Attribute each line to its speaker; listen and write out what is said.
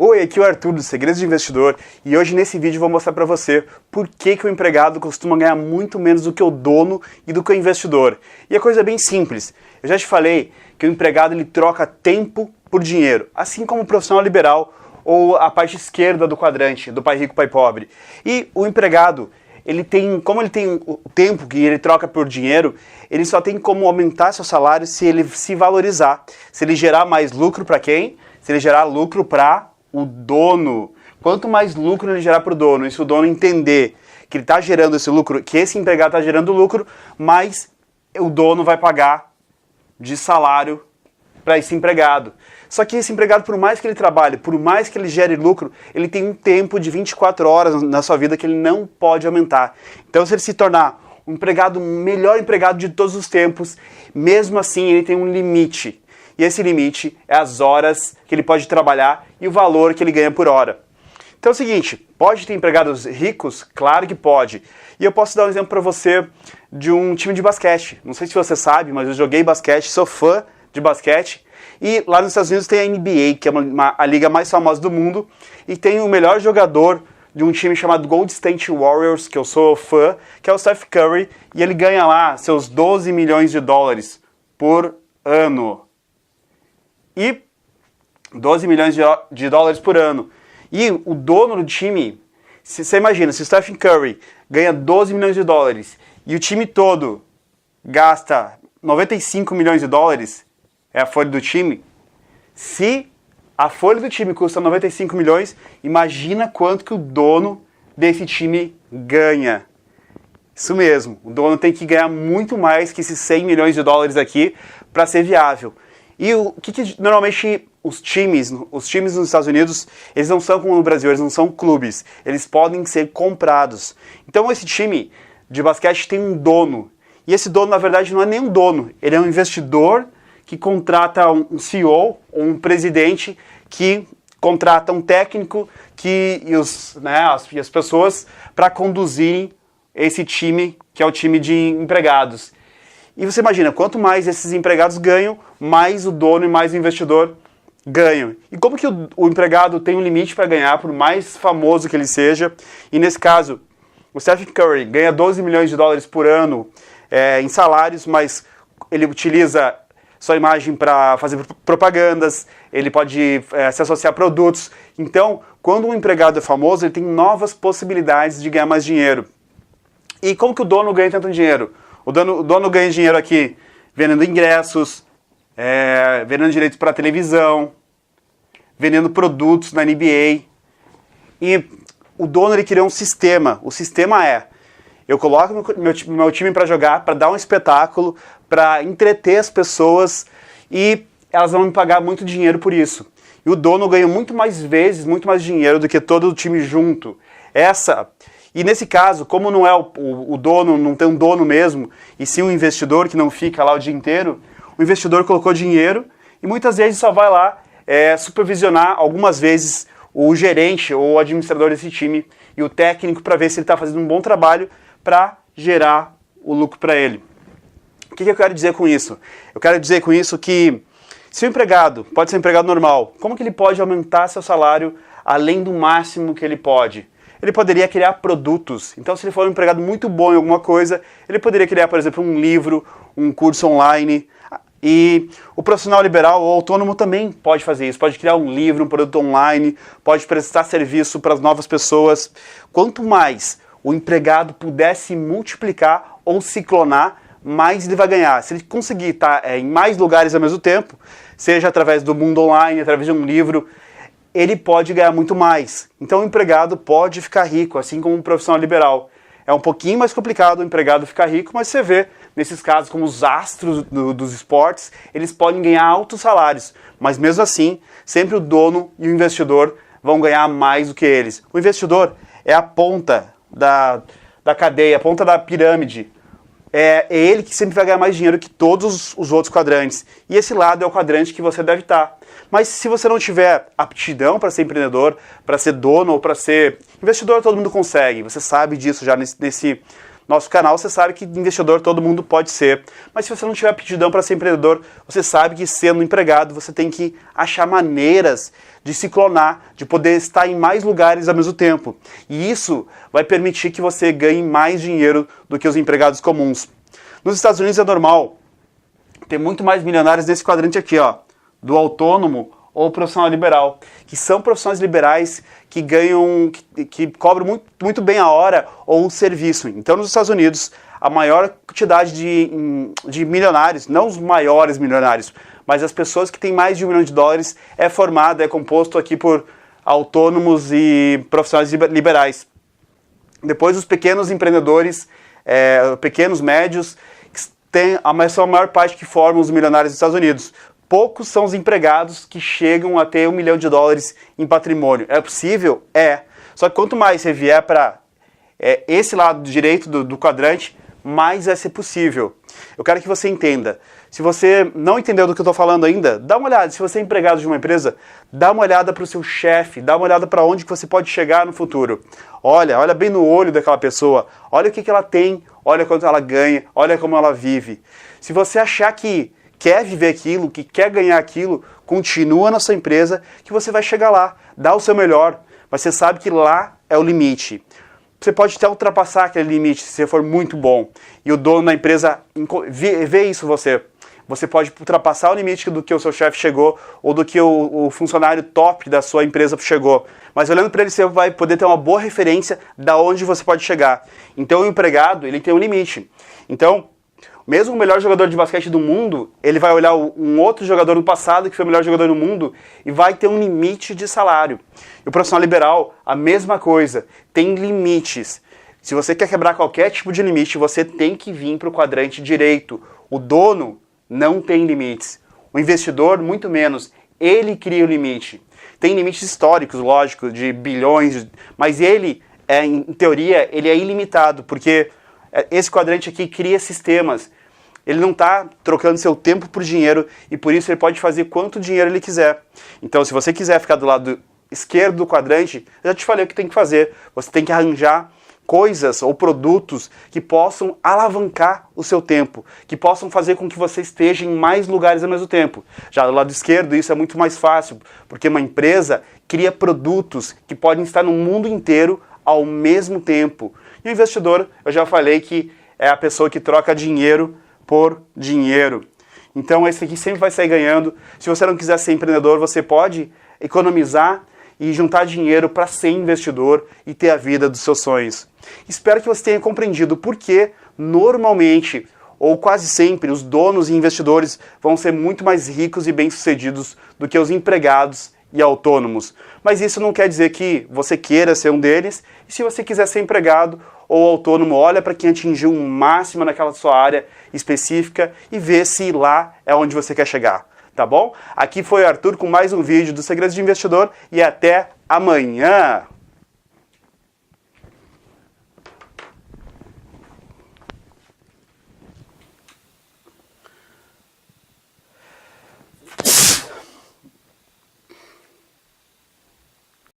Speaker 1: Oi, aqui é o Arthur do Segredos de Investidor e hoje nesse vídeo eu vou mostrar para você por que o empregado costuma ganhar muito menos do que o dono e do que o investidor. E a coisa é bem simples. Eu já te falei que o empregado ele troca tempo por dinheiro, assim como o profissional liberal ou a parte esquerda do quadrante, do pai rico, pai pobre. E o empregado, como ele tem o tempo que ele troca por dinheiro, ele só tem como aumentar seu salário se ele se valorizar, se ele gerar mais lucro para quem? Se ele gerar lucro para o dono. Quanto mais lucro ele gerar para o dono, e se o dono entender que ele está gerando esse lucro, que esse empregado está gerando lucro, mais o dono vai pagar de salário para esse empregado. Só que esse empregado, por mais que ele trabalhe, por mais que ele gere lucro, ele tem um tempo de 24 horas na sua vida que ele não pode aumentar. Então, se ele se tornar o melhor empregado de todos os tempos, mesmo assim ele tem um limite. E esse limite é as horas que ele pode trabalhar e o valor que ele ganha por hora. Então é o seguinte, pode ter empregados ricos? Claro que pode. E eu posso dar um exemplo para você de um time de basquete. Não sei se você sabe, mas eu joguei basquete, sou fã de basquete. E lá nos Estados Unidos tem a NBA, que é a liga mais famosa do mundo. E tem o melhor jogador de um time chamado Golden State Warriors, que eu sou fã, que é o Steph Curry. E ele ganha lá seus 12 milhões de dólares por ano. E 12 milhões de dólares por ano. E o dono do time, você imagina, se o Stephen Curry ganha 12 milhões de dólares e o time todo gasta 95 milhões de dólares, é a folha do time, se a folha do time custa 95 milhões, imagina quanto que o dono desse time ganha. Isso mesmo, o dono tem que ganhar muito mais que esses 100 milhões de dólares aqui para ser viável. E o que normalmente os times nos Estados Unidos, eles não são como no Brasil, eles não são clubes, eles podem ser comprados. Então esse time de basquete tem um dono, e esse dono na verdade não é nem um dono, ele é um investidor que contrata um CEO ou um presidente que contrata um técnico e as pessoas para conduzirem esse time que é o time de empregados. E você imagina, quanto mais esses empregados ganham, mais o dono e mais o investidor ganham. E como que o empregado tem um limite para ganhar, por mais famoso que ele seja, e nesse caso, o Stephen Curry ganha 12 milhões de dólares por ano em salários, mas ele utiliza sua imagem para fazer propagandas, ele pode se associar a produtos. Então, quando um empregado é famoso, ele tem novas possibilidades de ganhar mais dinheiro. E como que o dono ganha tanto dinheiro? O dono ganha dinheiro aqui vendendo ingressos, vendendo direitos para televisão, vendendo produtos na NBA. E o dono ele criou um sistema. O sistema eu coloco meu time para jogar, para dar um espetáculo, para entreter as pessoas e elas vão me pagar muito dinheiro por isso. E o dono ganha muito mais vezes, muito mais dinheiro do que todo o time junto. E nesse caso, como não é o dono, não tem um dono mesmo, e sim um investidor que não fica lá o dia inteiro, o investidor colocou dinheiro e muitas vezes só vai lá supervisionar algumas vezes o gerente ou o administrador desse time e o técnico para ver se ele está fazendo um bom trabalho para gerar o lucro para ele. O que eu quero dizer com isso? Eu quero dizer com isso que se o empregado pode ser um empregado normal, como que ele pode aumentar seu salário além do máximo que ele pode? Ele poderia criar produtos. Então, se ele for um empregado muito bom em alguma coisa, ele poderia criar, por exemplo, um livro, um curso online. E o profissional liberal ou autônomo também pode fazer isso. Pode criar um livro, um produto online, pode prestar serviço para as novas pessoas. Quanto mais o empregado puder se multiplicar ou se clonar, mais ele vai ganhar. Se ele conseguir estar em mais lugares ao mesmo tempo, seja através do mundo online, através de um livro, ele pode ganhar muito mais. Então o empregado pode ficar rico, assim como um profissional liberal. É um pouquinho mais complicado o empregado ficar rico, mas você vê, nesses casos como os astros dos esportes, eles podem ganhar altos salários. Mas mesmo assim, sempre o dono e o investidor vão ganhar mais do que eles. O investidor é a ponta da cadeia, a ponta da pirâmide. É ele que sempre vai ganhar mais dinheiro que todos os outros quadrantes. E esse lado é o quadrante que você deve estar. Mas se você não tiver aptidão para ser empreendedor, para ser dono ou para ser investidor, todo mundo consegue. Você sabe disso já nosso canal, você sabe que investidor todo mundo pode ser. Mas se você não tiver aptidão para ser empreendedor, você sabe que sendo empregado, você tem que achar maneiras de se clonar, de poder estar em mais lugares ao mesmo tempo. E isso vai permitir que você ganhe mais dinheiro do que os empregados comuns. Nos Estados Unidos é normal ter muito mais milionários nesse quadrante aqui, ó, do autônomo ou profissional liberal, que são profissionais liberais que ganham, que cobram muito bem a hora ou o serviço. Então, nos Estados Unidos, a maior quantidade de milionários, não os maiores milionários, mas as pessoas que têm mais de $1 milhão é formada, é composto aqui por autônomos e profissionais liberais. Depois, os pequenos empreendedores, pequenos, médios, são a maior parte que formam os milionários dos Estados Unidos. Poucos são os empregados que chegam a ter $1 milhão em patrimônio. É possível? É. Só que quanto mais você vier para esse lado direito do quadrante, mais vai ser possível. Eu quero que você entenda. Se você não entendeu do que eu estou falando ainda, dá uma olhada. Se você é empregado de uma empresa, dá uma olhada para o seu chefe, dá uma olhada para onde que você pode chegar no futuro. Olha bem no olho daquela pessoa, olha o que ela tem, olha quanto ela ganha, olha como ela vive. Se você achar que quer viver aquilo, que quer ganhar aquilo, continua na sua empresa que você vai chegar lá, dá o seu melhor, mas você sabe que lá é o limite. Você pode até ultrapassar aquele limite se você for muito bom. E o dono da empresa vê isso você. Você pode ultrapassar o limite do que o seu chefe chegou ou do que o funcionário top da sua empresa chegou. Mas olhando para ele, você vai poder ter uma boa referência da onde você pode chegar. Então o empregado, ele tem um limite. Então, mesmo o melhor jogador de basquete do mundo, ele vai olhar um outro jogador do passado que foi o melhor jogador do mundo e vai ter um limite de salário. E o profissional liberal, a mesma coisa, tem limites. Se você quer quebrar qualquer tipo de limite, você tem que vir para o quadrante direito. O dono não tem limites. O investidor, muito menos. Ele cria o limite. Tem limites históricos, lógico, de bilhões, mas ele, em teoria, ele é ilimitado, porque esse quadrante aqui cria sistemas. Ele não está trocando seu tempo por dinheiro e por isso ele pode fazer quanto dinheiro ele quiser. Então, se você quiser ficar do lado esquerdo do quadrante, eu já te falei o que tem que fazer. Você tem que arranjar coisas ou produtos que possam alavancar o seu tempo, que possam fazer com que você esteja em mais lugares ao mesmo tempo. Já do lado esquerdo isso é muito mais fácil, porque uma empresa cria produtos que podem estar no mundo inteiro ao mesmo tempo. E o investidor, eu já falei que é a pessoa que troca dinheiro por dinheiro. Então esse aqui sempre vai sair ganhando. Se você não quiser ser empreendedor, você pode economizar e juntar dinheiro para ser investidor e ter a vida dos seus sonhos. Espero que você tenha compreendido por que normalmente, ou quase sempre, os donos e investidores vão ser muito mais ricos e bem-sucedidos do que os empregados e autônomos. Mas isso não quer dizer que você queira ser um deles, e se você quiser ser empregado ou autônomo, olha para quem atingiu um máximo naquela sua área específica e vê se lá é onde você quer chegar, tá bom? Aqui foi o Arthur com mais um vídeo do Segredos de Investidor e até amanhã!